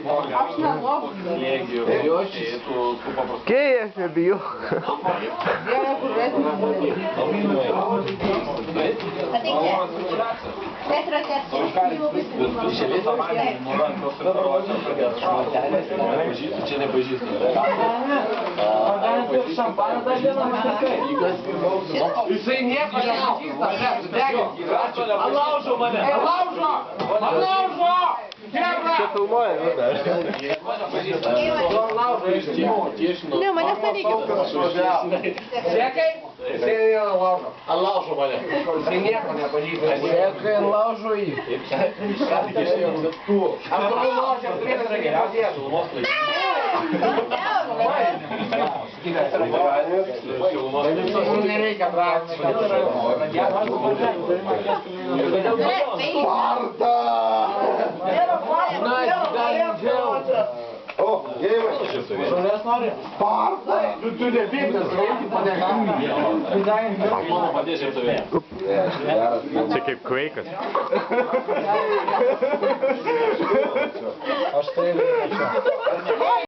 Aš nenoriu. Kai aš nebijau. Gerai, kur vėsi. Čia nepažįstu. Jisai nieko nepažįsta, Laužo mane! Laužo! Laužo! Čia filmuoja, Ne, manęs nereikia. Sėkai? Jisai laužo. Laužo mane. Jisai nieko nepažįsta. Sėkai laužo jį. Aš labai laužė, turės yra geriausias. Nereikia praktikos. Sparta! O, gėjimai. Žolės nori? Sparta! Tu nebėgtas, reikia padėkami. Padėsiu tave. Čia kaip kveikas. Aš tai